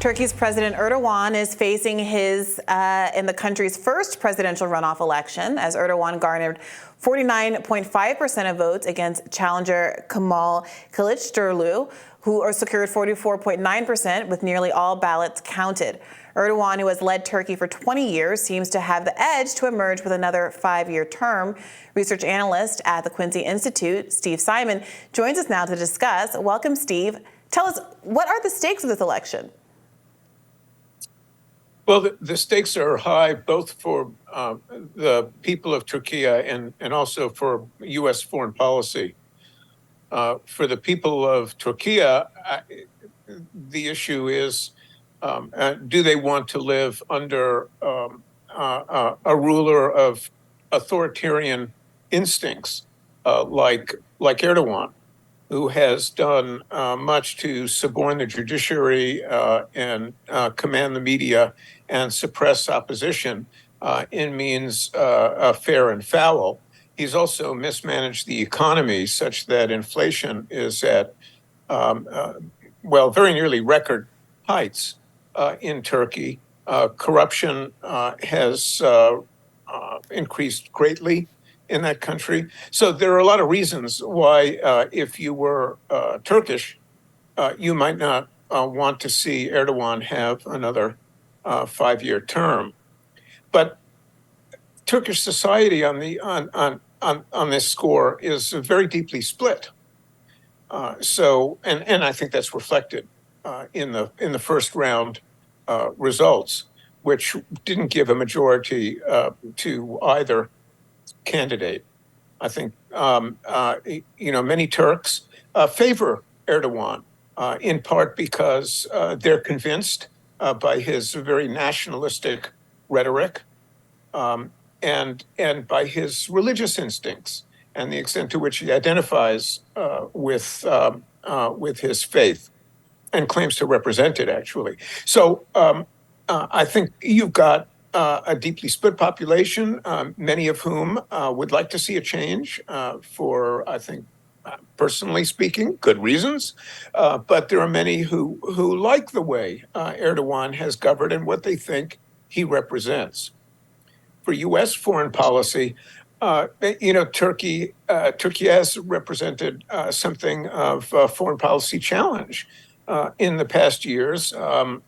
Turkey's President Erdogan is facing his in the country's first presidential runoff election, as Erdogan garnered 49.5% of votes against challenger Kemal Kılıçdaroğlu, who secured 44.9% with nearly all ballots counted. Erdogan, who has led Turkey for 20 years, seems to have the edge to emerge with another 5-year term. Research analyst at the Quincy Institute, Steve Simon, joins us now to discuss. Welcome, Steve. Tell us, what are the stakes of this election? Well, the stakes are high, both for the people of Turkey and also for U.S. foreign policy. For the people of Turkey, the issue is, do they want to live under a ruler of authoritarian instincts like Erdogan, who has done much to suborn the judiciary and command the media and suppress opposition in means fair and foul. He's also mismanaged the economy such that inflation is at, very nearly record heights in Turkey. Corruption has increased greatly in that country. So there are a lot of reasons why, if you were Turkish, you might not want to see Erdogan have another 5-year term. But Turkish society on this score is very deeply split. And I think that's reflected in the first round results, which didn't give a majority to either candidate. I think many Turks favor Erdogan in part because they're convinced by his very nationalistic rhetoric and by his religious instincts and the extent to which he identifies with his faith and claims to represent it, actually. So I think you've got a deeply split population, many of whom would like to see a change for, I think, personally speaking, good reasons. But there are many who like the way Erdogan has governed and what they think he represents. For U.S. foreign policy, Turkey has represented something of a foreign policy challenge in the past years, while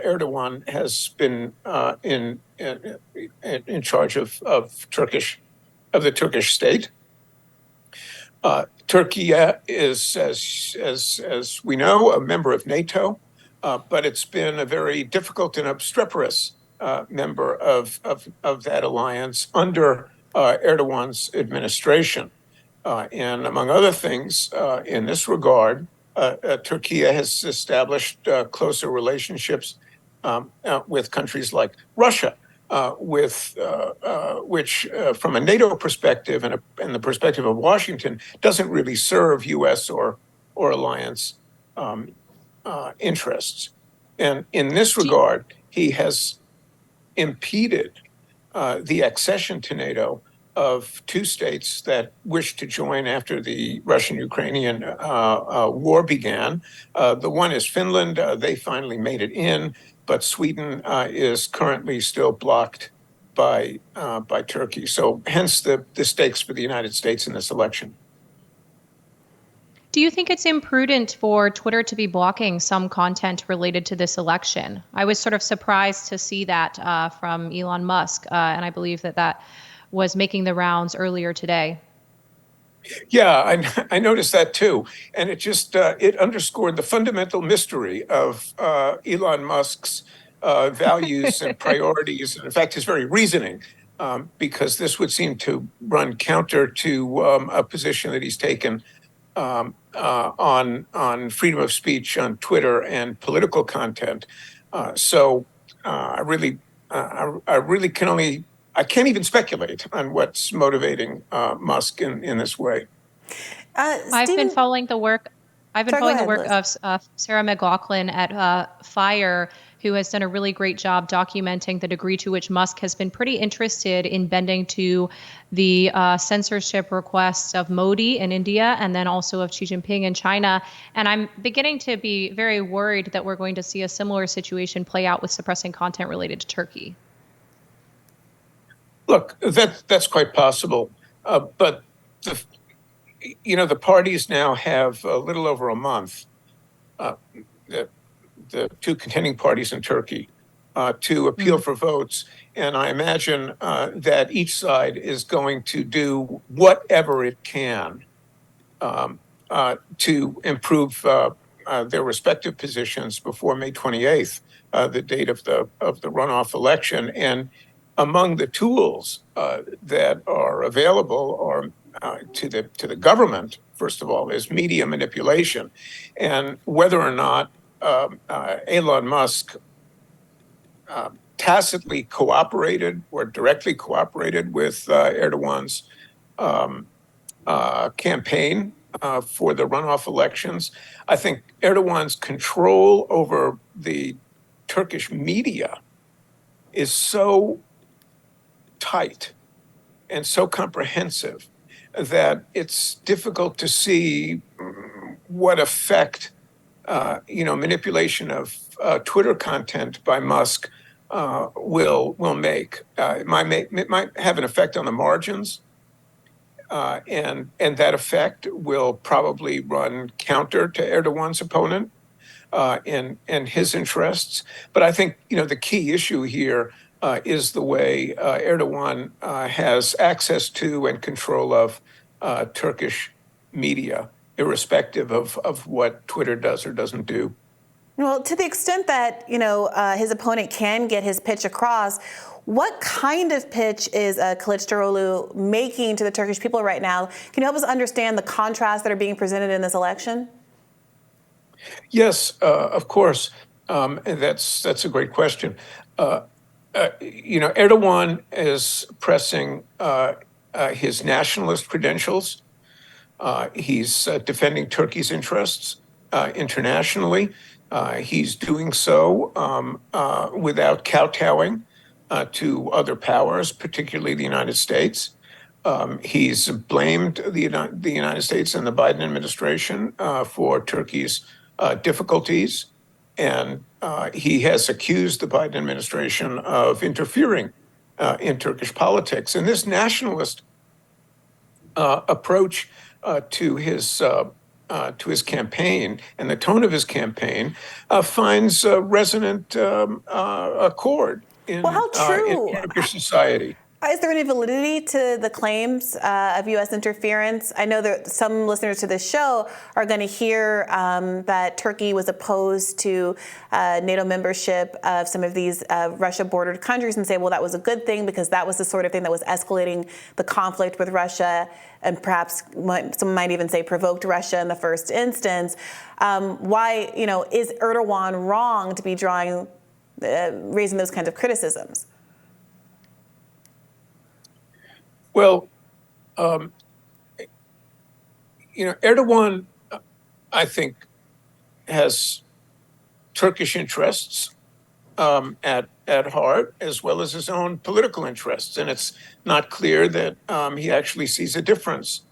Erdogan has been in charge of the Turkish state. Turkey is, as we know, a member of NATO, but it's been a very difficult and obstreperous member of that alliance under Erdogan's administration. And among other things, in this regard, Turkey has established closer relationships with countries like Russia, which, from a NATO perspective and the perspective of Washington, doesn't really serve U.S. or alliance interests. And in this regard, he has impeded the accession to NATO of two states that wished to join after the Russian-Ukrainian war began. The one is Finland. They finally made it in, but Sweden is currently still blocked by Turkey. So hence the stakes for the United States in this election. Do you think it's imprudent for Twitter to be blocking some content related to this election? I was sort of surprised to see that from Elon Musk, and I believe that was making the rounds earlier today. Yeah, I noticed that too. And it just it underscored the fundamental mystery of Elon Musk's values and priorities, and in fact, his very reasoning, because this would seem to run counter to a position that he's taken on freedom of speech on Twitter and political content. So I can't even speculate on what's motivating Musk in this way. I've been following the work. Of Sarah McLachlan at FIRE, who has done a really great job documenting the degree to which Musk has been pretty interested in bending to the censorship requests of Modi in India and then also of Xi Jinping in China. And I'm beginning to be very worried that we're going to see a similar situation play out with suppressing content related to Turkey. Look, that's quite possible, but the parties now have a little over a month, the, the two contending parties in Turkey, to appeal for votes, and I imagine that each side is going to do whatever it can to improve their respective positions before May 28th, the date of the runoff election. And among the tools that are available or to the government, first of all, is media manipulation, and whether or not Elon Musk tacitly cooperated or directly cooperated with Erdogan's campaign for the runoff elections. I think Erdogan's control over the Turkish media is so tight and so comprehensive that it's difficult to see what effect manipulation of Twitter content by Musk will make. It might have an effect on the margins, and that effect will probably run counter to Erdogan's opponent and his interests. But I think the key issue here is the way Erdogan has access to and control of Turkish media, irrespective of what Twitter does or doesn't do. Well, to the extent that his opponent can get his pitch across, what kind of pitch is Kılıçdaroğlu making to the Turkish people right now? Can you help us understand the contrasts that are being presented in this election? Yes, of course. And that's a great question. Erdogan is pressing his nationalist credentials. He's defending Turkey's interests internationally. He's doing so without kowtowing to other powers, particularly the United States. He's blamed the United States and the Biden administration for Turkey's difficulties, and he has accused the Biden administration of interfering in Turkish politics. And this nationalist approach to his campaign and the tone of his campaign finds resonant accord in Turkish society. Is there any validity to the claims of U.S. interference? I know that some listeners to this show are going to hear that Turkey was opposed to NATO membership of some of these Russia-bordered countries and say, well, that was a good thing because that was the sort of thing that was escalating the conflict with Russia and perhaps some might even say provoked Russia in the first instance. Why, is Erdogan wrong to be raising those kinds of criticisms? Well, Erdogan, I think, has Turkish interests at heart, as well as his own political interests, and it's not clear that he actually sees a difference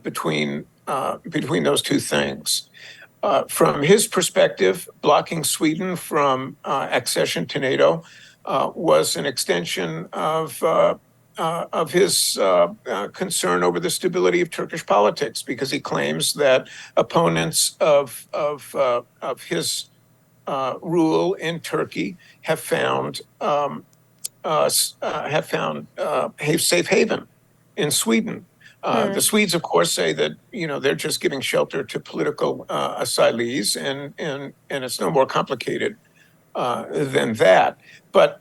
between those two things. From his perspective, blocking Sweden from accession to NATO was an extension of his concern over the stability of Turkish politics, because he claims that opponents of his rule in Turkey have found safe haven in Sweden. The Swedes, of course, say that they're just giving shelter to political asylees, and it's no more complicated than that. But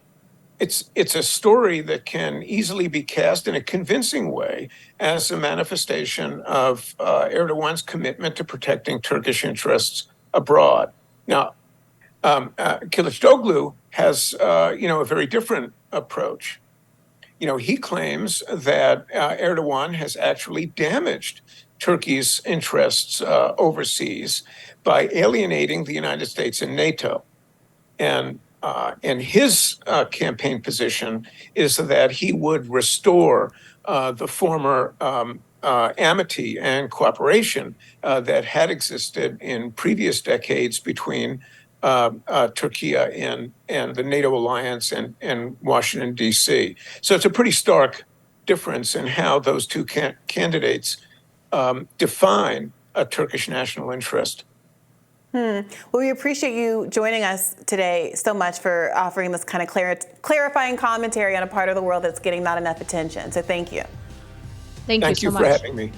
it's a story that can easily be cast in a convincing way as a manifestation of Erdogan's commitment to protecting Turkish interests abroad. Now, Kılıçdaroğlu has a very different approach. He claims that Erdogan has actually damaged Turkey's interests overseas by alienating the United States and NATO. And And his campaign position is that he would restore the former amity and cooperation that had existed in previous decades between Turkey and the NATO alliance and Washington, D.C. So it's a pretty stark difference in how those two candidates define a Turkish national interest. Well, we appreciate you joining us today so much for offering this kind of clarifying commentary on a part of the world that's getting not enough attention. So thank you. Thank you so Thank you much. for having me.